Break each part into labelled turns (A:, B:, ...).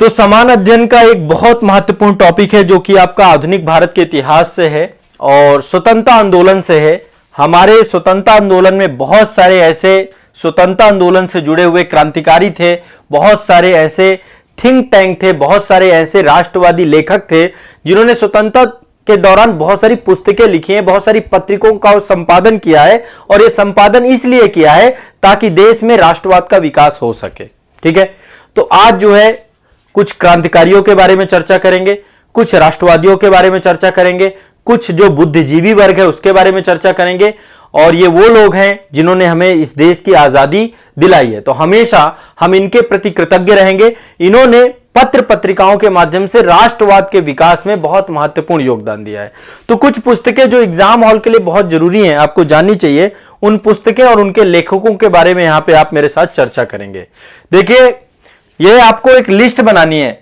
A: तो समान अध्ययन का एक बहुत महत्वपूर्ण टॉपिक है जो कि आपका आधुनिक भारत के इतिहास से है और स्वतंत्रता आंदोलन से है। हमारे स्वतंत्रता आंदोलन में बहुत सारे ऐसे स्वतंत्रता आंदोलन से जुड़े हुए क्रांतिकारी थे, बहुत सारे ऐसे थिंक टैंक थे, बहुत सारे ऐसे राष्ट्रवादी लेखक थे जिन्होंने स्वतंत्रता के दौरान बहुत सारी पुस्तकें लिखी हैं, बहुत सारी पत्रिकाओं का संपादन किया है और यह संपादन इसलिए किया है ताकि देश में राष्ट्रवाद का विकास हो सके। ठीक है, तो आज जो है कुछ क्रांतिकारियों के बारे में चर्चा करेंगे, कुछ राष्ट्रवादियों के बारे में चर्चा करेंगे, कुछ जो बुद्धिजीवी वर्ग है उसके बारे में चर्चा करेंगे और ये वो लोग हैं जिन्होंने हमें इस देश की आजादी दिलाई है, तो हमेशा हम इनके प्रति कृतज्ञ रहेंगे। इन्होंने पत्र पत्रिकाओं के माध्यम से राष्ट्रवाद के विकास में बहुत महत्वपूर्ण योगदान दिया है। तो कुछ पुस्तकें जो एग्जाम हॉल के लिए बहुत जरूरी हैं, आपको जाननी चाहिए, उन पुस्तकें और उनके लेखकों के बारे में यहां पे आप मेरे साथ चर्चा करेंगे। देखिए, यह आपको एक लिस्ट बनानी है।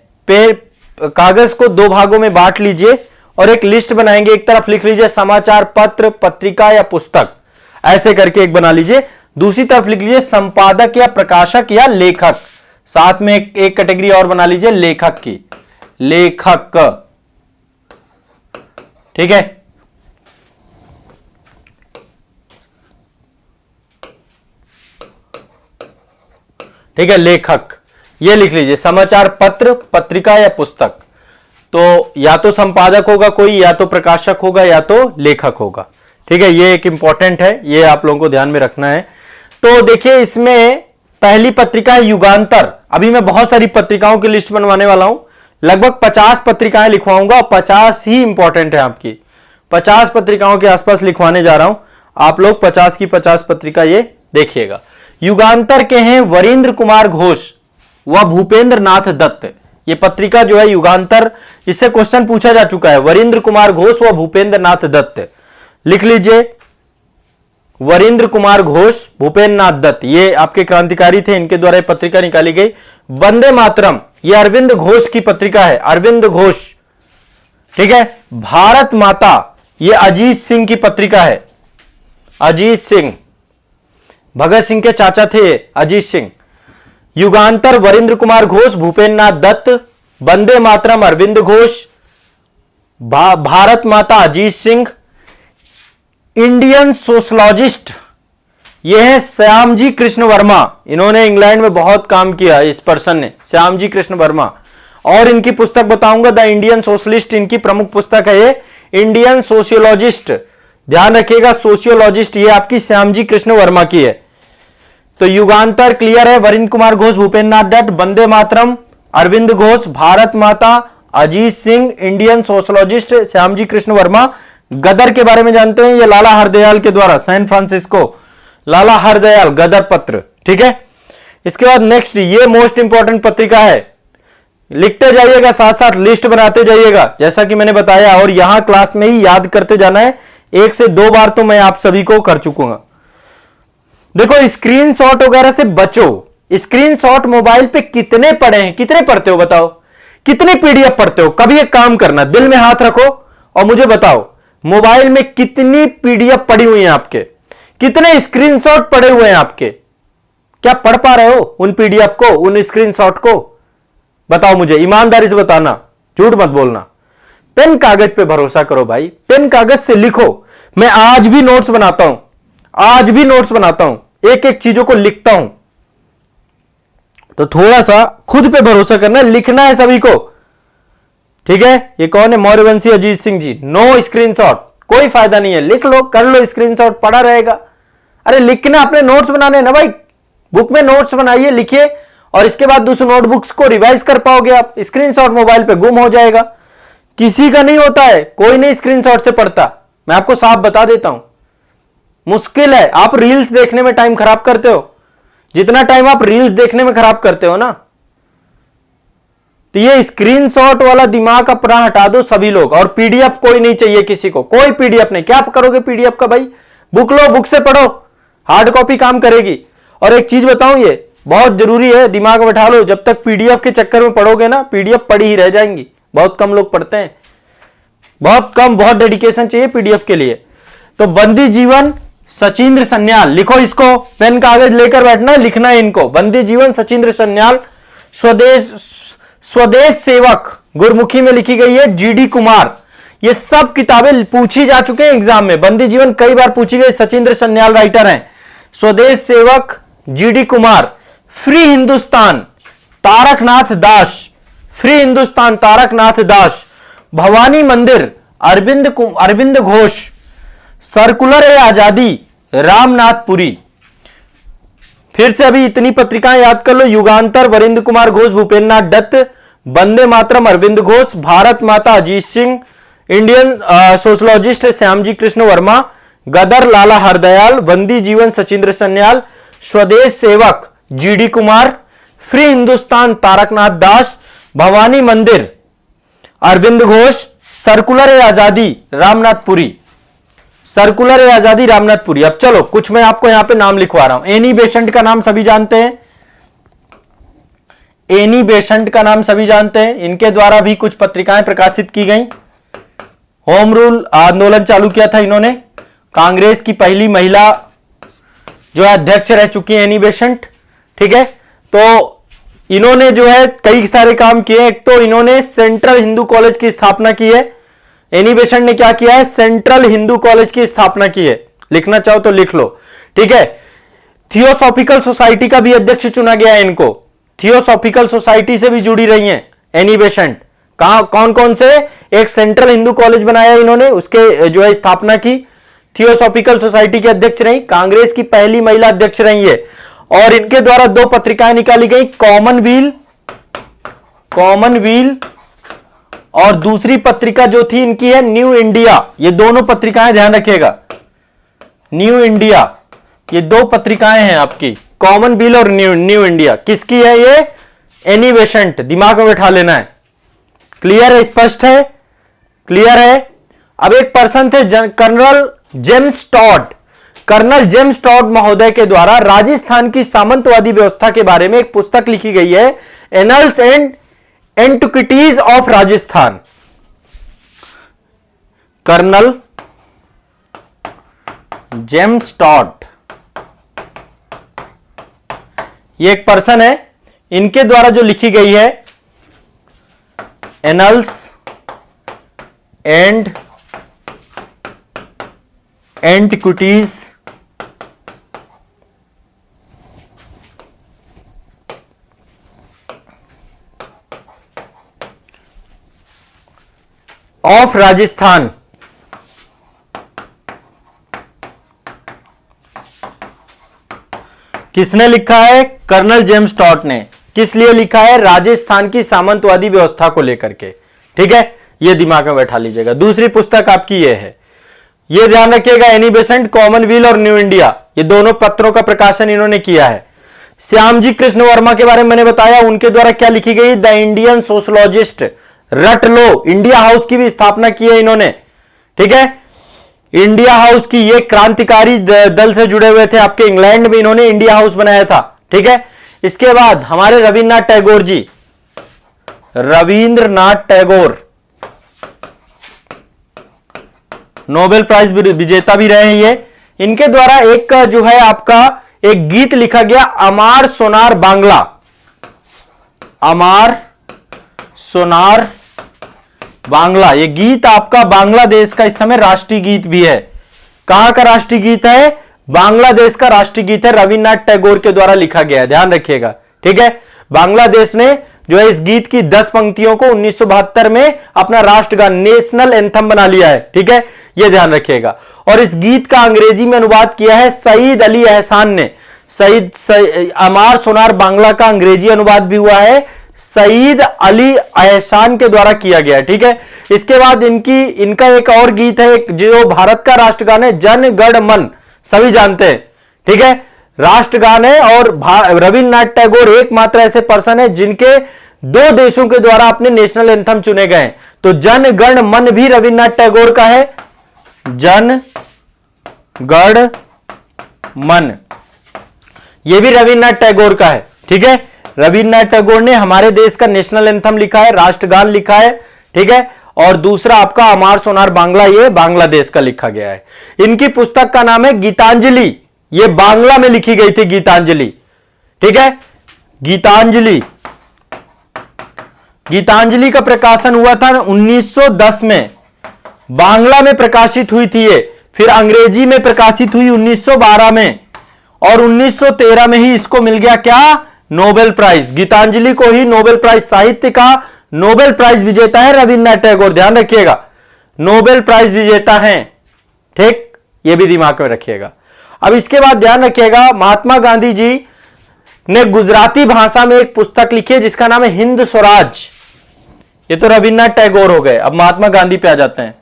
A: कागज को दो भागों में बांट लीजिए और एक लिस्ट बनाएंगे। एक तरफ लिख लीजिए समाचार पत्र, पत्रिका या पुस्तक, ऐसे करके एक बना लीजिए। दूसरी तरफ लिख लीजिए संपादक या प्रकाशक या लेखक। साथ में एक कैटेगरी और बना लीजिए लेखक की, लेखक। ठीक है, ठीक है, लेखक ये लिख लीजिए, समाचार पत्र, पत्रिका या पुस्तक। तो या तो संपादक होगा कोई, या तो प्रकाशक होगा, या तो लेखक होगा। ठीक है, ये एक इंपॉर्टेंट है, ये आप लोगों को ध्यान में रखना है। तो देखिए, इसमें पहली पत्रिका है युगांतर। अभी मैं बहुत सारी पत्रिकाओं की लिस्ट बनवाने वाला हूं, लगभग 50 पत्रिकाएं लिखवाऊंगा और 50 ही इंपॉर्टेंट है आपकी। 50 पत्रिकाओं के आसपास लिखवाने जा रहा हूं, आप लोग 50 की 50 पत्रिका ये देखिएगा। युगांतर के हैं वरिंद्र कुमार घोष व भूपेंद्र नाथ दत्त। ये पत्रिका जो है युगांतर, इससे क्वेश्चन पूछा जा चुका है। वरिंद्र कुमार घोष व भूपेंद्र नाथ दत्त लिख लीजिए। वरिंद्र कुमार घोष, भूपेंद्र नाथ दत्त, ये आपके क्रांतिकारी थे, इनके द्वारा पत्रिका निकाली गई। वंदे मातरम, ये अरविंद घोष की पत्रिका है, अरविंद घोष। ठीक है, भारत माता, ये अजीत सिंह की पत्रिका है, अजीत सिंह, भगत सिंह के चाचा थे अजीत सिंह। युगांतर वरिंद्र कुमार घोष, भूपेंद्र नाथ दत्त। वंदे मातरम अरविंद घोष, भारत माता अजीत सिंह। इंडियन सोशलॉजिस्ट, यह है श्यामजी कृष्ण वर्मा। इन्होंने इंग्लैंड में बहुत काम किया, इस पर्सन ने, श्यामजी कृष्ण वर्मा। और इनकी पुस्तक बताऊंगा, द इंडियन सोशलिस्ट, इनकी प्रमुख पुस्तक है ये। इंडियन सोशियोलॉजिस्ट, ध्यान रखिएगा, सोशियोलॉजिस्ट ये आपकी श्यामजी कृष्ण वर्मा की है। तो युगांतर क्लियर है, वरिंद्र कुमार घोष, भूपेंद्र नाथ दत्त। वंदे मातरम अरविंद घोष, भारत माता अजीत सिंह, इंडियन सोशलॉजिस्ट श्यामजी कृष्ण वर्मा। गदर के बारे में जानते हैं, ये लाला हरदयाल के द्वारा, सैन फ्रांसिस्को, लाला हरदयाल, गदर पत्र। ठीक है, इसके बाद नेक्स्ट, ये मोस्ट इंपॉर्टेंट पत्रिका है, लिखते जाइएगा, साथ साथ लिस्ट बनाते जाइएगा जैसा कि मैंने बताया, और यहां क्लास में ही याद करते जाना है। 1 से 2 बार तो मैं आप सभी को कर चुकूंगा। देखो, स्क्रीनशॉट वगैरह से बचो। स्क्रीनशॉट मोबाइल पे कितने पढ़े हैं, कितने पढ़ते हो बताओ, कितने पीडीएफ पढ़ते हो? कभी एक काम करना, दिल में हाथ रखो और मुझे बताओ, मोबाइल में कितनी पीडीएफ पड़ी हुई हैं आपके, कितने स्क्रीनशॉट पड़े हुए हैं आपके? क्या पढ़ पा रहे हो उन पीडीएफ को, उन स्क्रीनशॉट को? बताओ मुझे, ईमानदारी से बताना, झूठ मत बोलना। पेन कागज पे भरोसा करो भाई, पेन कागज से लिखो। मैं आज भी नोट्स बनाता हूं, आज भी नोट्स बनाता हूं, एक एक चीजों को लिखता हूं। तो थोड़ा सा खुद पे भरोसा करना, लिखना है सभी को। ठीक है, ये कौन है? मौर्यवंशी अजीत सिंह जी। नो स्क्रीनशॉट, कोई फायदा नहीं है, लिख लो, कर लो स्क्रीनशॉट, पड़ा रहेगा। अरे लिखना, अपने नोट्स बनाने ना भाई, बुक में नोट्स बनाइए, लिखिए, और इसके बाद दूसरे नोटबुक्स को रिवाइज कर पाओगे आप। स्क्रीनशॉट मोबाइल पे गुम हो जाएगा, किसी का नहीं होता है, कोई नहीं स्क्रीनशॉट से पढ़ता, मैं आपको साफ बता देता हूं। मुश्किल है, आप रील्स देखने में टाइम खराब करते हो, जितना टाइम आप रील्स देखने में खराब करते हो ना, तो ये स्क्रीनशॉट वाला दिमाग अपना हटा दो सभी लोग। और पीडीएफ कोई नहीं चाहिए किसी को, कोई पीडीएफ नहीं। क्या करोगे पीडीएफ का भाई? बुक लो, बुक से पढ़ो, हार्ड कॉपी काम करेगी। और एक चीज बताऊं, ये बहुत जरूरी है, दिमाग में बैठा लो, जब तक पीडीएफ के चक्कर में पढ़ोगे ना, पीडीएफ पढ़ी ही रह जाएंगी। बहुत कम लोग पढ़ते हैं, बहुत कम, बहुत डेडिकेशन चाहिए पीडीएफ के लिए। तो बंदी जीवन सचिंद्र सन्याल, लिखो इसको, पेन कागज लेकर बैठना है, लिखना है इनको। बंदी जीवन सचिंद्र सन्याल, स्वदेश स्वदेश सेवक गुरमुखी में लिखी गई है जीडी कुमार। ये सब किताबें पूछी जा चुके हैं एग्जाम में, बंदी जीवन कई बार पूछी गई, सचिंद्र सन्याल राइटर हैं। स्वदेश सेवक जीडी कुमार। फ्री हिंदुस्तान तारकनाथ दास, फ्री हिंदुस्तान तारकनाथ दास। भवानी मंदिर अरविंद घोष। सर्कुलर ए आजादी रामनाथ पुरी। फिर से अभी इतनी पत्रिकाएं याद कर लो, युगांतर वरिंद्र कुमार घोष भूपेन्द्र नाथ दत्त, वंदे मातरम अरविंद घोष, भारत माता अजीत सिंह, इंडियन सोशलॉजिस्ट श्यामजी कृष्ण वर्मा, गदर लाला हरदयाल, बंदी जीवन सचिंद्र सन्याल, स्वदेश सेवक जीडी कुमार, फ्री हिंदुस्तान तारकनाथ दास, भवानी मंदिर अरविंद घोष, सर्कुलर ए आजादी रामनाथ पुरी, सर्कुलर ए आजादी रामनाथ पुरी। अब चलो कुछ मैं आपको यहां पे नाम लिखवा रहा हूं। एनी बेसेंट का नाम सभी जानते हैं, एनी बेसेंट का नाम सभी जानते हैं। इनके द्वारा भी कुछ पत्रिकाएं प्रकाशित की गई। होम रूल आंदोलन चालू किया था इन्होंने। कांग्रेस की पहली महिला जो है अध्यक्ष रह चुकी है एनी बेसेंट, ठीक है। तो इन्होंने जो है कई सारे काम किए। एक तो इन्होंने सेंट्रल हिंदू कॉलेज की स्थापना की है। एनी बेसेंट ने क्या किया है? सेंट्रल हिंदू कॉलेज की स्थापना की है। लिखना चाहो तो लिख लो, ठीक है। थियोसॉफिकल सोसाइटी का भी अध्यक्ष चुना गया है इनको। थियोसॉफिकल सोसाइटी से भी जुड़ी रही हैं एनी बेसेंट। कौन कौन से? एक सेंट्रल हिंदू कॉलेज बनाया इन्होंने, उसके जो है स्थापना की। थियोसॉफिकल सोसाइटी के अध्यक्ष रही, कांग्रेस की पहली महिला अध्यक्ष रही है। और इनके द्वारा दो पत्रिकाएं निकाली गई, कॉमनवील और दूसरी पत्रिका जो थी इनकी है न्यू इंडिया। ये दोनों पत्रिकाएं ध्यान रखिएगा, न्यू इंडिया, ये दो पत्रिकाएं हैं आपकी, कॉमनवील और न्यू इंडिया। किसकी है ये? Annie Besant. दिमाग में बैठा लेना है। क्लियर है? स्पष्ट है? क्लियर है? अब एक पर्सन थे colonel James Tod. Colonel James Tod महोदय के द्वारा राजस्थान की सामंतवादी व्यवस्था के बारे में एक पुस्तक लिखी गई है, annals and antiquities of Rajasthan. Colonel James Tod ये एक पर्सन है, इनके द्वारा जो लिखी गई है annals and antiquities of Rajasthan. किसने लिखा है? कर्नल जेम्स टॉड ने। किस लिए लिखा है? राजस्थान की सामंतवादी व्यवस्था को लेकर के, ठीक है। यह दिमाग में बैठा लीजिएगा। दूसरी पुस्तक आपकी यह है, यह ध्यान रखिएगा, एनी बेसेंट, कॉमनवील और न्यू इंडिया, ये दोनों पत्रों का प्रकाशन इन्होंने किया है। श्यामजी कृष्ण वर्मा के बारे में मैंने बताया, उनके द्वारा क्या लिखी गई? The Indian sociologist. रट लो, इंडिया हाउस की भी स्थापना की है इन्होंने, ठीक है। इंडिया हाउस की, ये क्रांतिकारी दल से जुड़े हुए थे। आपके इंग्लैंड में इन्होंने इंडिया हाउस बनाया था, ठीक है। इसके बाद हमारे रविन्द्रनाथ टैगोर जी, रविंद्रनाथ टैगोर नोबेल प्राइज विजेता भी रहे हैं ये। इनके द्वारा एक जो है आपका एक गीत लिखा गया, अमार सोनार बांग्ला। अमार सोनार बांग्ला, ये गीत आपका बांग्लादेश का इस समय राष्ट्रीय गीत भी है। कहां का राष्ट्रीय गीत है? बांग्लादेश का राष्ट्रीय गीत है, रविन्द्रनाथ टैगोर के द्वारा लिखा गया है, ध्यान रखिएगा, ठीक है। बांग्लादेश ने जो है इस गीत की 10 पंक्तियों को 1972 में अपना राष्ट्रगान, नेशनल एंथम बना लिया है, ठीक है, यह ध्यान रखिएगा। और इस गीत का अंग्रेजी में अनुवाद किया है सईद अली एहसान ने। अमार सोनार बांग्ला का अंग्रेजी अनुवाद भी हुआ है, सईद अली एहसान के द्वारा किया गया, ठीक है। इसके बाद इनका एक और गीत है जो भारत का राष्ट्रगान है, जन गण मन, सभी जानते हैं, ठीक है, राष्ट्रगान है। और रविन्द्रनाथ टैगोर एकमात्र ऐसे पर्सन है जिनके 2 देशों के द्वारा अपने नेशनल एंथम चुने गए। तो जन गण मन भी रविन्द्रनाथ टैगोर का है, जन गण मन ये भी रविन्द्रनाथ टैगोर का है, ठीक है। रविन्द्रनाथ टैगोर ने हमारे देश का नेशनल एंथम लिखा है, राष्ट्रगान लिखा है, ठीक है। और दूसरा आपका अमार सोनार बांग्ला, ये बांग्लादेश का लिखा गया है। इनकी पुस्तक का नाम है गीतांजलि, ये बांग्ला में लिखी गई थी गीतांजलि, ठीक है। गीतांजलि गीतांजलि का प्रकाशन हुआ था 1910 में, बांग्ला में प्रकाशित हुई थी ये, फिर अंग्रेजी में प्रकाशित हुई 1912 में, और 1913 में ही इसको मिल गया क्या, नोबेल प्राइज। गीतांजलि को ही नोबेल प्राइज, साहित्य का नोबेल प्राइज विजेता है रविन्द्रनाथ टैगोर, ध्यान रखिएगा, नोबेल प्राइज विजेता हैं, ठीक, ये भी दिमाग में रखिएगा। अब इसके बाद ध्यान रखिएगा, महात्मा गांधी जी ने गुजराती भाषा में एक पुस्तक लिखी है जिसका नाम है हिंद स्वराज। ये तो रविन्द्रनाथ टैगोर हो गए, अब महात्मा गांधी पे आ जाते हैं।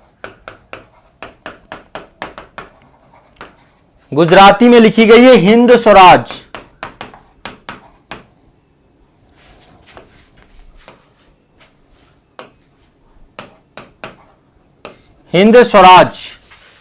A: गुजराती में लिखी गई है हिंद स्वराज। हिंद स्वराज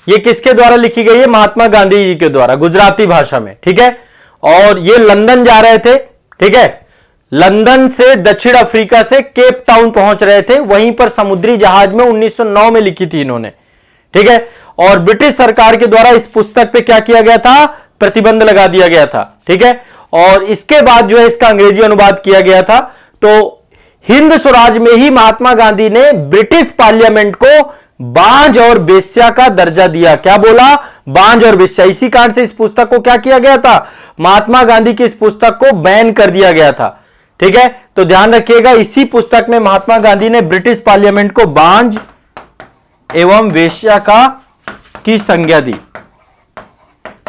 A: ये किसके द्वारा लिखी गई है, महात्मा गांधी जी के द्वारा, गुजराती भाषा में, ठीक है। और ये लंदन जा रहे थे, ठीक है, लंदन से दक्षिण अफ्रीका से केप टाउन पहुंच रहे थे, वहीं पर समुद्री जहाज में 1909 में लिखी थी इन्होंने, ठीक है। और ब्रिटिश सरकार के द्वारा इस पुस्तक पे क्या किया गया था, प्रतिबंध लगा दिया गया था, ठीक है। और इसके बाद जो है इसका अंग्रेजी अनुवाद किया गया था। तो हिंद स्वराज में ही महात्मा गांधी ने ब्रिटिश पार्लियामेंट को बांझ और वेश्या का दर्जा दिया। क्या बोला, बांझ और वेश्या। इसी कारण से इस पुस्तक को क्या किया गया था, महात्मा गांधी की इस पुस्तक को बैन कर दिया गया था, ठीक है। तो ध्यान रखिएगा, इसी पुस्तक में महात्मा गांधी ने ब्रिटिश पार्लियामेंट को बांझ एवं वेश्या की संज्ञा दी।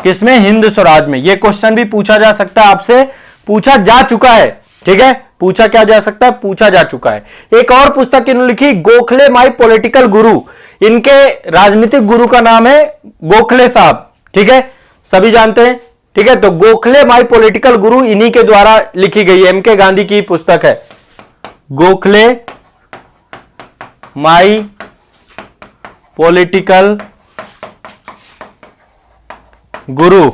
A: किसमें, हिंद स्वराज में। यह क्वेश्चन भी पूछा जा सकता है आपसे, पूछा जा चुका है, ठीक है, पूछा क्या जा सकता है, पूछा जा चुका है। एक और पुस्तक इन्होंने लिखी, गोखले माई पॉलिटिकल गुरु। इनके राजनीतिक गुरु का नाम है गोखले साहब, ठीक है, सभी जानते हैं, ठीक है। तो गोखले माई पॉलिटिकल गुरु इन्हीं के द्वारा लिखी गई है, एम.के. गांधी की पुस्तक है गोखले माई पॉलिटिकल गुरु।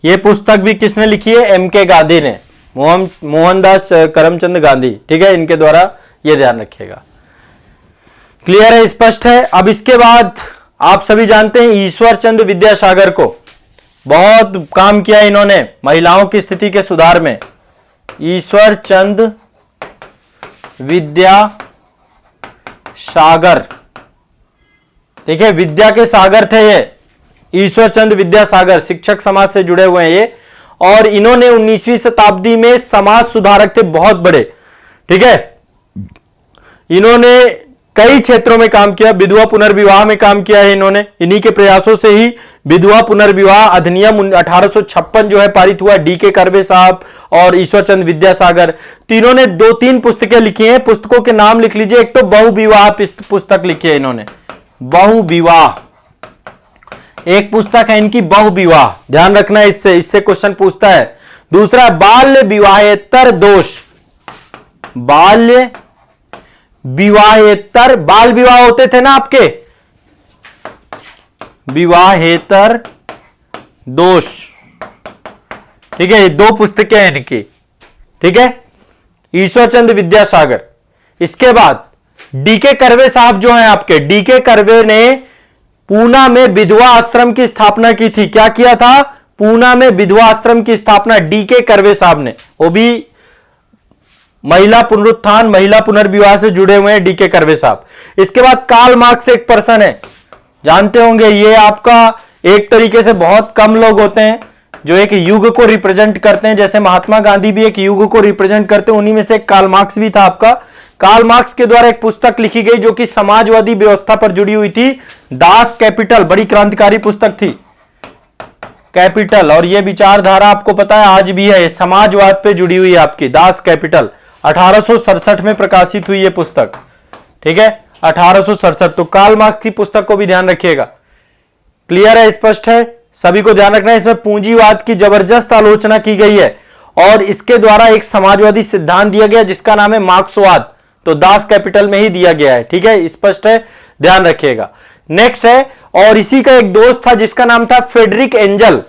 A: यह पुस्तक भी किसने लिखी है, एम.के. गांधी ने, मोहनदास करमचंद गांधी, ठीक है, इनके द्वारा, यह ध्यान रखिएगा। क्लियर है, स्पष्ट है। अब इसके बाद आप सभी जानते हैं ईश्वर चंद्र विद्यासागर को, बहुत काम किया इन्होंने महिलाओं की स्थिति के सुधार में। ईश्वर चंद्र विद्यासागर, ठीक है, विद्या के सागर थे ये, ईश्वर चंद्र विद्यासागर, शिक्षक समाज से जुड़े हुए हैं ये। और इन्होंने 19वीं शताब्दी में समाज सुधारक थे बहुत बड़े, ठीक है। इन्होंने कई क्षेत्रों में काम किया, विधवा पुनर्विवाह में काम किया है इन्होंने। इन्हीं के प्रयासों से ही विधवा पुनर्विवाह अधिनियम 1856 जो है पारित हुआ। डी.के. कर्वे साहब और ईश्वर चंद्र विद्यासागर तीनों ने 2-3 पुस्तकें लिखी हैं। पुस्तकों के नाम लिख लीजिए। एक तो बहुविवाह पुस्तक लिखी है इन्होंने, बहुविवाह एक पुस्तक है इनकी, बहुविवाह, ध्यान रखना, इससे क्वेश्चन पूछता है। दूसरा बाल्य विवाहेतर दोष, बाल्य विवाहेतर, बाल विवाह होते थे ना आपके, विवाहेतर दोष, ठीक है। ये 2 पुस्तकें हैं इनकी, ठीक है, ईश्वर चंद्र विद्यासागर। इसके बाद डी.के. कर्वे साहब जो हैं आपके, डी.के. कर्वे ने पूना में विधवा आश्रम की स्थापना की थी। क्या किया था, पूना में विधवा आश्रम की स्थापना डी.के. कर्वे साहब ने, वो भी महिला पुनरुत्थान, महिला पुनर्विवाह से जुड़े हुए हैं डी.के. कर्वे साहब। इसके बाद कार्ल मार्क्स एक पर्सन है, जानते होंगे, ये आपका एक तरीके से बहुत कम लोग होते हैं जो एक युग को रिप्रेजेंट करते हैं, जैसे महात्मा गांधी भी एक युग को रिप्रेजेंट करते हैं, उन्हीं में से एक कार्ल मार्क्स भी था आपका। कार्ल मार्क्स के द्वारा एक पुस्तक लिखी गई जो कि समाजवादी व्यवस्था पर जुड़ी हुई थी, दास कैपिटल, बड़ी क्रांतिकारी पुस्तक थी कैपिटल। और यह विचारधारा आपको पता है आज भी है, समाजवाद पे जुड़ी हुई है आपकी, दास कैपिटल। 1867 में प्रकाशित हुई यह पुस्तक, ठीक है, 1867। तो कार्ल मार्क्स की पुस्तक को भी ध्यान रखिएगा। क्लियर है, स्पष्ट है, सभी को ध्यान रखना है। इसमें पूंजीवाद की जबरदस्त आलोचना की गई है और इसके द्वारा एक समाजवादी सिद्धांत दिया गया जिसका नाम है मार्क्सवाद। तो दास कैपिटल में ही दिया गया है, ठीक है, स्पष्ट है, ध्यान रखिएगा। नेक्स्ट है, और इसी का एक दोस्त था जिसका नाम था फ्रेडरिक एंजल।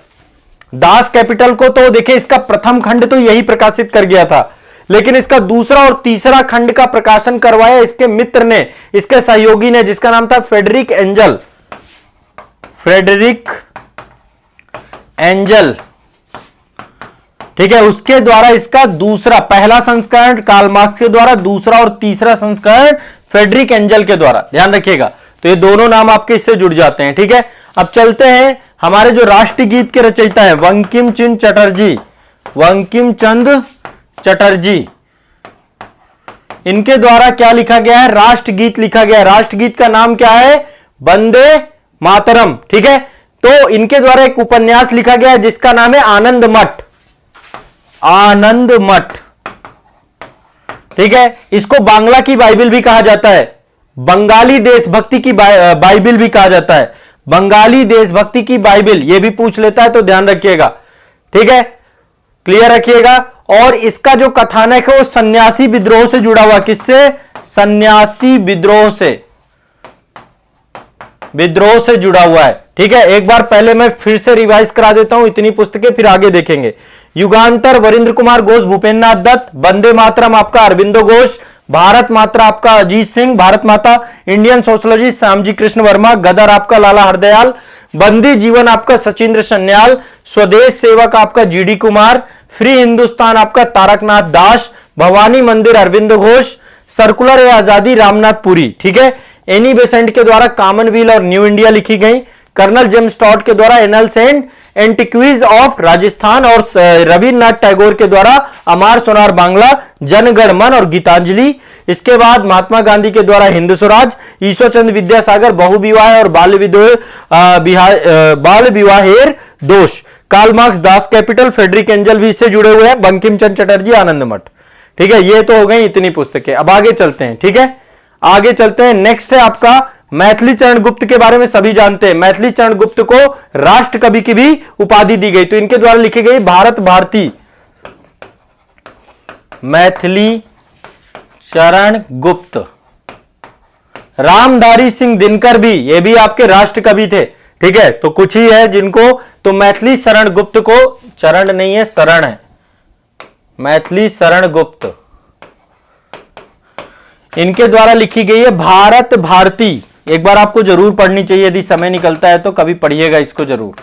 A: दास कैपिटल को तो देखिए, इसका प्रथम खंड तो यही प्रकाशित कर गया था, लेकिन इसका दूसरा और तीसरा खंड का प्रकाशन करवाया इसके मित्र ने, इसके सहयोगी ने, जिसका नाम था फ्रेडरिक एंजल। फ्रेडरिक एंजल, ठीक है, उसके द्वारा इसका दूसरा, पहला संस्करण कार्ल मार्क्स के द्वारा, दूसरा और तीसरा संस्करण फ्रेडरिक एंजल के द्वारा, ध्यान रखिएगा। तो ये दोनों नाम आपके इससे जुड़ जाते हैं। ठीक है, अब चलते हैं हमारे जो राष्ट्रगीत के रचयिता हैं बंकिम चंद्र चटर्जी, बंकिम चंद्र चटर्जी, इनके द्वारा क्या लिखा गया है, राष्ट्रगीत लिखा गया है। राष्ट्रगीत का नाम क्या है, वंदे मातरम। ठीक है, तो इनके द्वारा एक उपन्यास लिखा गया है जिसका नाम है आनंद मठ, आनंद मठ। ठीक है, इसको बांग्ला की बाइबिल भी कहा जाता है, बंगाली देशभक्ति की बाइबिल भी कहा जाता है, बंगाली देशभक्ति की बाइबिल, यह भी पूछ लेता है तो ध्यान रखिएगा। ठीक है, क्लियर रखिएगा। और इसका जो कथानक है वो सन्यासी विद्रोह से जुड़ा हुआ, किससे, सन्यासी विद्रोह से, विद्रोह से जुड़ा हुआ है। ठीक है, एक बार पहले मैं फिर से रिवाइज करा देता हूं इतनी पुस्तकें, फिर आगे देखेंगे। युगांतर वरिंद्र कुमार घोष, भूपेन्द्र नाथ दत्त। वंदे मातरम आपका अरविंदो घोष। भारत माता आपका अजीत सिंह, भारत माता इंडियन सोशोलॉजिस्ट श्यामजी कृष्ण वर्मा। गदर आपका लाला हरदयाल। बंदी जीवन आपका सचिंद्र सन्याल। स्वदेश सेवक आपका जीडी कुमार। फ्री हिंदुस्तान आपका तारकनाथ दास। भवानी मंदिर अरविंद घोष। सर्कुलर ए आजादी रामनाथ पुरी। ठीक है, एनी बेसेंट के द्वारा कॉमनवेल्थ और न्यू इंडिया लिखी गई। कर्नल जेम्स टॉड के द्वारा एनल्स एंड एंटिक्वीज ऑफ राजस्थान, और रविन्द्रनाथ टैगोर के द्वारा अमार सोनार बांग्ला, जनगण मन और गीतांजलि। इसके बाद महात्मा गांधी के द्वारा हिंद स्वराज। ईश्वर चंद्र विद्यासागर बहुविवाह और बाल विवाहेर दोष। Karl Marx Das Capital. Friedrich Engels भी इससे जुड़े हुए हैं। बंकिम चंद्र चटर्जी आनंद मठ। ठीक है, ये तो हो गई इतनी पुस्तकें। अब आगे चलते हैं। ठीक है, आगे चलते हैं। नेक्स्ट है आपका मैथिली चरण गुप्त के बारे में सभी जानते हैं। मैथिली चरण गुप्त को राष्ट्र कवि की भी उपाधि दी गई, तो इनके द्वारा लिखी गई भारत भारती। मैथिली चरण गुप्त। रामधारी सिंह दिनकर भी, ये भी आपके राष्ट्र कवि थे। ठीक है, तो कुछ ही है जिनको, तो मैथिली शरण गुप्त को, चरण नहीं है शरण है, मैथिली शरण गुप्त, इनके द्वारा लिखी गई है भारत भारती। एक बार आपको जरूर पढ़नी चाहिए, यदि समय निकलता है तो कभी पढ़िएगा इसको जरूर,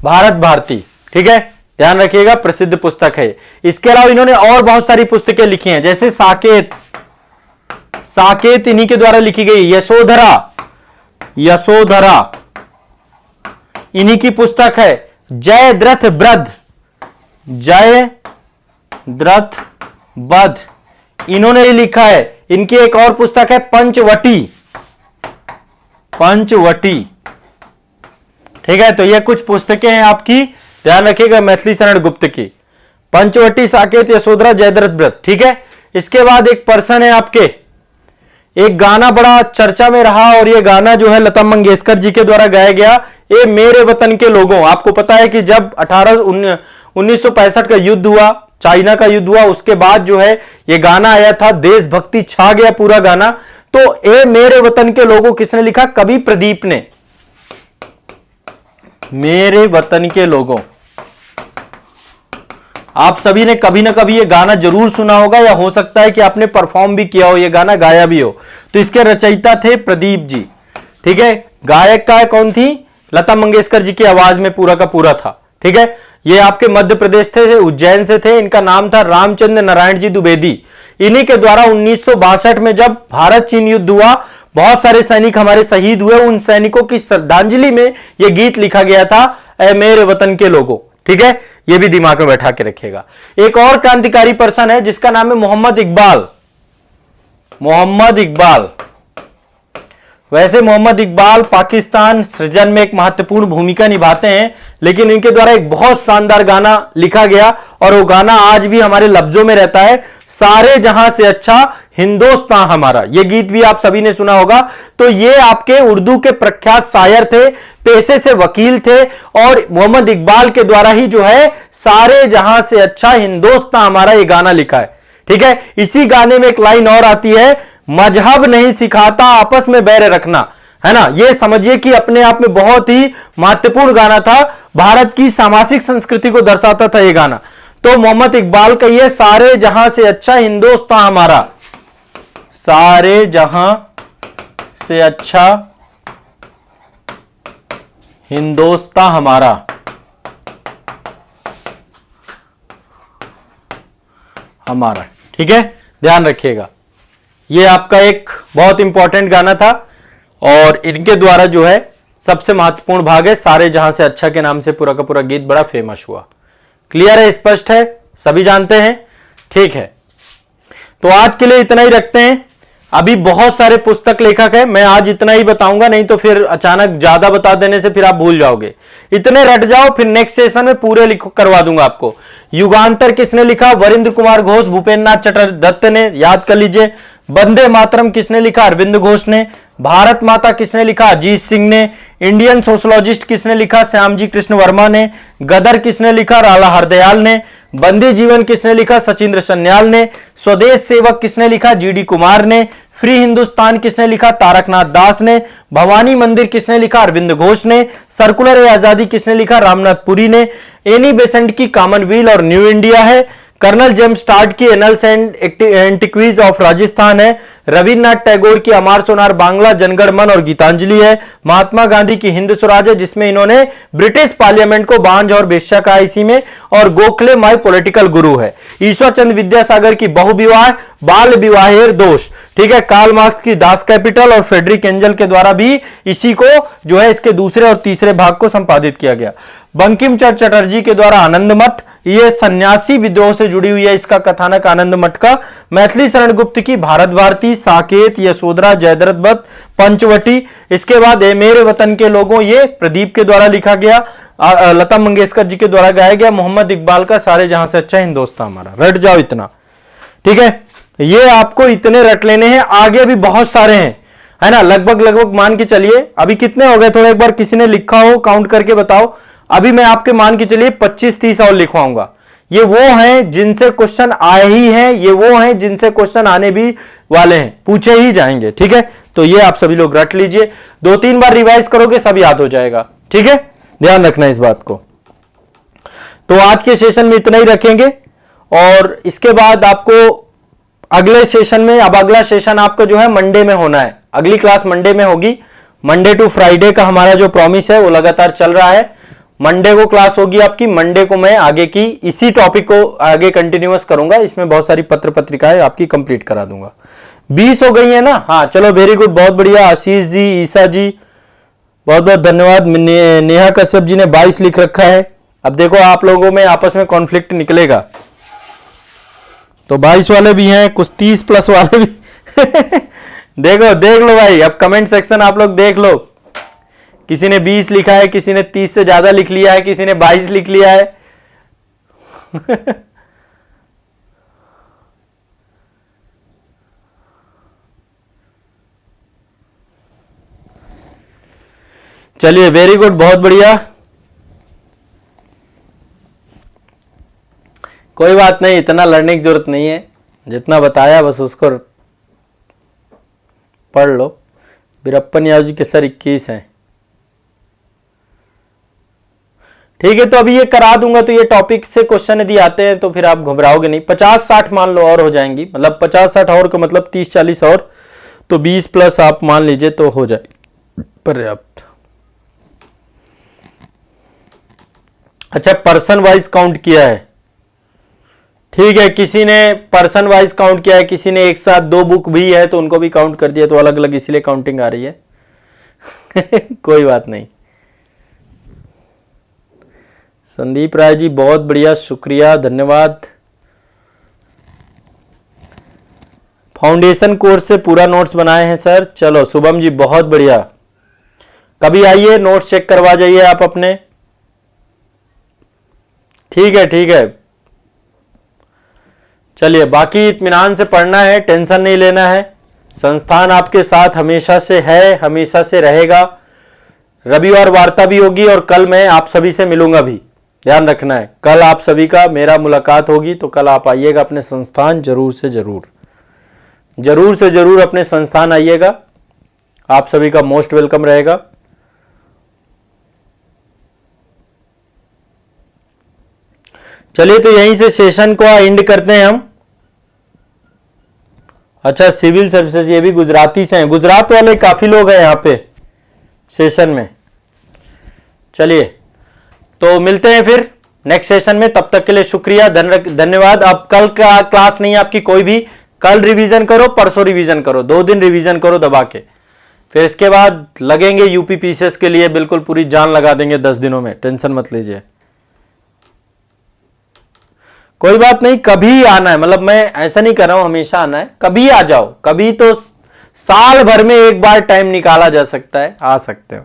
A: भारत भारती। ठीक है, ध्यान रखिएगा, प्रसिद्ध पुस्तक है। इसके अलावा इन्होंने और बहुत सारी पुस्तकें लिखी हैं, जैसे साकेत, साकेत इन्हीं के द्वारा लिखी गई। यशोधरा, यशोधरा इन्हीं की पुस्तक है। जयद्रथ ब्रध, जयद्रथ बध इन्होंने ही लिखा है। इनकी एक और पुस्तक है पंचवटी, पंचवटी। ठीक है, तो ये कुछ पुस्तकें हैं आपकी, ध्यान रखिएगा, मैथिली शरण गुप्त की। पंचवटी, साकेत, यशोधरा, जयद्रथ ब्रत। ठीक है, इसके बाद एक पर्सन है आपके, एक गाना बड़ा चर्चा में रहा, और ये गाना जो है लता मंगेशकर जी के द्वारा गाया गया, ये मेरे वतन के लोगों। आपको पता है कि जब 1965 का युद्ध हुआ, चाइना का युद्ध हुआ, उसके बाद जो है ये गाना आया था, देशभक्ति छा गया पूरा गाना। तो ए मेरे वतन के लोगों किसने लिखा, कवि प्रदीप ने। मेरे वतन के लोगों, आप सभी ने कभी ना कभी ये गाना जरूर सुना होगा, या हो सकता है कि आपने परफॉर्म भी किया हो, ये गाना गाया भी हो। तो इसके रचयिता थे प्रदीप जी। ठीक है, गायक का कौन थी, लता मंगेशकर जी की आवाज में पूरा का पूरा था। ठीक है, ये आपके मध्य प्रदेश थे, उज्जैन से थे। इनका नाम था रामचंद्र नारायण जी द्विवेदी। इन्हीं के द्वारा 1962 में जब भारत चीन युद्ध हुआ, बहुत सारे सैनिक हमारे शहीद हुए, उन सैनिकों की श्रद्धांजलि में यह गीत लिखा गया था, ऐ मेरे वतन के लोगों। ठीक है, यह भी दिमाग में बैठा के रखिएगा। एक और क्रांतिकारी पर्सन है जिसका नाम है मोहम्मद इकबाल, मोहम्मद इकबाल। वैसे मोहम्मद इकबाल पाकिस्तान सृजन में एक महत्वपूर्ण भूमिका निभाते हैं, लेकिन इनके द्वारा एक बहुत शानदार गाना लिखा गया, और वो गाना आज भी हमारे लफ्जों में रहता है, सारे जहां से अच्छा हिंदुस्तान हमारा। ये गीत भी आप सभी ने सुना होगा। तो ये आपके उर्दू के प्रख्यात शायर थे, पेशे से वकील थे, और मोहम्मद इकबाल के द्वारा ही जो है सारे जहां से अच्छा हिंदुस्तान हमारा ये गाना लिखा है। ठीक है, इसी गाने में एक लाइन और आती है, मजहब नहीं सिखाता आपस में बैर रखना, है ना। ये समझिए कि अपने आप में बहुत ही महत्वपूर्ण गाना था, भारत की सामाजिक संस्कृति को दर्शाता था ये गाना। तो मोहम्मद इकबाल का ये, सारे जहां से अच्छा हिंदुस्तान हमारा, सारे जहां से अच्छा हिंदुस्तान हमारा। हमारा। ठीक है, ध्यान रखिएगा। ये आपका एक बहुत इंपॉर्टेंट गाना था और इनके द्वारा जो है सबसे महत्वपूर्ण भाग है सारे जहां से अच्छा के नाम से पूरा का पूरा गीत बड़ा फेमस हुआ। क्लियर है, स्पष्ट है, सभी जानते हैं? ठीक है, तो आज के लिए इतना ही रखते हैं। अभी बहुत सारे पुस्तक लेखक है, मैं आज इतना ही बताऊंगा, नहीं तो फिर अचानक ज्यादा बता देने से फिर आप भूल जाओगे। इतने रट जाओ, फिर नेक्स्ट सेशन में पूरे करवा दूंगा आपको। युगांतर किसने लिखा? वरिंद्र कुमार घोष, भूपेन्द्र नाथ चटर्दत्त ने, याद कर लीजिए। वंदे मातरम किसने लिखा? अरविंद घोष ने। भारत माता किसने लिखा? अजीत सिंह ने। इंडियन सोशलॉजिस्ट किसने लिखा? श्यामजी कृष्ण वर्मा ने। गदर किसने लिखा? लाला हरदयाल ने। बंदी जीवन किसने लिखा? सचिंद्र सन्याल ने। स्वदेश सेवक किसने लिखा? जीडी कुमार ने। फ्री हिंदुस्तान किसने लिखा? तारकनाथ दास ने। भवानी मंदिर किसने लिखा? अरविंद घोष ने। सर्कुलर ए आजादी किसने लिखा? रामनाथ पुरी ने। एनी बेसेंट की कॉमनवेल्थ और न्यू इंडिया है। कर्नल जेम्स टार्ड की एनल्स एंड एंटिक्वीज ऑफ राजस्थान है। रविन्द्रनाथ टैगोर की अमार सोनार बांग्ला, जनगण मन और गीतांजलि है। महात्मा गांधी की हिंद स्वराज है, जिसमें इन्होंने ब्रिटिश पार्लियामेंट को बांझ और बेश्या कहा इसी में। और गोखले माय पॉलिटिकल गुरु है। ईश्वर चंद्र विद्यासागर की बहुविवाह, बाल विवाहेर दोष। ठीक है, कार्ल मार्क्स की दास कैपिटल और फ्रेडरिक एंजल के द्वारा भी इसी को जो है इसके दूसरे और तीसरे भाग को संपादित किया गया। बंकिम चंद्र चटर्जी के द्वारा आनंद मठ, ये सन्यासी विद्रोह से जुड़ी हुई है, इसका कथानक आनंद मठ का। मैथिली शरण गुप्त की भारत भारती, साकेत, यशोधरा, जयद्रथ भट्ट, पंचवटी। इसके बाद ए मेरे वतन के लोगों, ये प्रदीप के द्वारा लिखा गया। लता मंगेशकर जी के द्वारा गाया गया। मोहम्मद इकबाल का सारे जहां से अच्छा हिंदुस्तान हमारा। रट जाओ इतना। ठीक है, ये आपको इतने रट लेने हैं, आगे भी बहुत सारे हैं, है ना। लगभग मान के चलिए अभी कितने हो गए, थोड़ा एक बार किसी ने लिखा हो काउंट करके बताओ। अभी मैं आपके मान के चलिए 25-30 और लिखवाऊंगा। ये वो हैं जिनसे क्वेश्चन आए ही हैं, ये वो हैं जिनसे क्वेश्चन आने भी वाले हैं, पूछे ही जाएंगे। ठीक है, तो ये आप सभी लोग रट लीजिए, 2-3 बार रिवाइज करोगे सब याद हो जाएगा। ठीक है, ध्यान रखना इस बात को। तो आज के सेशन में इतना ही रखेंगे और इसके बाद आपको अगले सेशन में, अब अगला सेशन आपका जो है मंडे में होना है। अगली क्लास मंडे में होगी। मंडे टू फ्राइडे का हमारा जो प्रॉमिस है वो लगातार चल रहा है। मंडे को क्लास होगी आपकी। मंडे को मैं आगे की इसी टॉपिक को आगे कंटिन्यूअस करूंगा। इसमें बहुत सारी पत्र पत्रिकाएं आपकी कंप्लीट करा दूंगा। 20 हो गई है ना? हाँ चलो, वेरी गुड, बहुत बढ़िया। आशीष जी, ईसा जी, बहुत बहुत धन्यवाद। नेहा कश्यप जी ने 22 लिख रखा है। अब देखो आप लोगों में आपस में कॉन्फ्लिक्ट निकलेगा, तो 22 वाले भी हैं, कुछ 30 प्लस वाले भी देखो, देख लो भाई, अब कमेंट सेक्शन आप लोग देख लो। किसी ने 20 लिखा है, किसी ने 30 से ज्यादा लिख लिया है, किसी ने 22 लिख लिया है चलिए, वेरी गुड, बहुत बढ़िया। कोई बात नहीं, इतना लड़ने की जरूरत नहीं है, जितना बताया बस उसको पढ़ लो। बीरप्पन यादव जी के सर 21 हैं। ठीक है, तो अभी ये करा दूंगा, तो ये टॉपिक से क्वेश्चन यदि आते हैं तो फिर आप घबराओगे नहीं। 50-60 मान लो और हो जाएंगी, मतलब 50-60 और का मतलब 30-40 और, तो 20 प्लस आप मान लीजिए तो हो जाए पर्याप्त। अच्छा, पर्सन वाइज काउंट किया है। ठीक है, किसी ने पर्सन वाइज काउंट किया है, किसी ने एक साथ 2 बुक भी है तो उनको भी काउंट कर दिया, तो अलग अलग इसलिए काउंटिंग आ रही है कोई बात नहीं। संदीप राय जी, बहुत बढ़िया, शुक्रिया, धन्यवाद। फाउंडेशन कोर्स से पूरा नोट्स बनाए हैं सर। चलो शुभम जी, बहुत बढ़िया। कभी आइए, नोट्स चेक करवा जाइए आप अपने। ठीक है, ठीक है, चलिए, बाकी इत्मीनान से पढ़ना है, टेंशन नहीं लेना है। संस्थान आपके साथ हमेशा से है, हमेशा से रहेगा। रविवार वार्ता भी होगी और कल मैं आप सभी से मिलूंगा भी, ध्यान रखना है। कल आप सभी का मेरा मुलाकात होगी, तो कल आप आइएगा अपने संस्थान, जरूर से जरूर, जरूर से जरूर अपने संस्थान आइएगा। आप सभी का मोस्ट वेलकम रहेगा। चलिए, तो यहीं से सेशन को एंड करते हैं हम। अच्छा, सिविल सर्विसेज, ये भी गुजराती से हैं, गुजरात वाले काफी लोग हैं यहाँ पे सेशन में। चलिए, तो मिलते हैं फिर नेक्स्ट सेशन में। तब तक के लिए शुक्रिया, धन्यवाद। अब कल का क्लास नहीं है आपकी कोई भी, कल रिवीजन करो, परसों रिवीजन करो, 2 दिन रिवीजन करो दबा के, फिर इसके बाद लगेंगे यूपी पीसीएस के लिए, बिल्कुल पूरी जान लगा देंगे 10 दिनों में, टेंशन मत लीजिए। कोई बात नहीं, कभी आना है, मतलब मैं ऐसा नहीं कर रहा हूं हमेशा आना है, कभी आ जाओ, कभी तो साल भर में एक बार टाइम निकाला जा सकता है, आ सकते हो।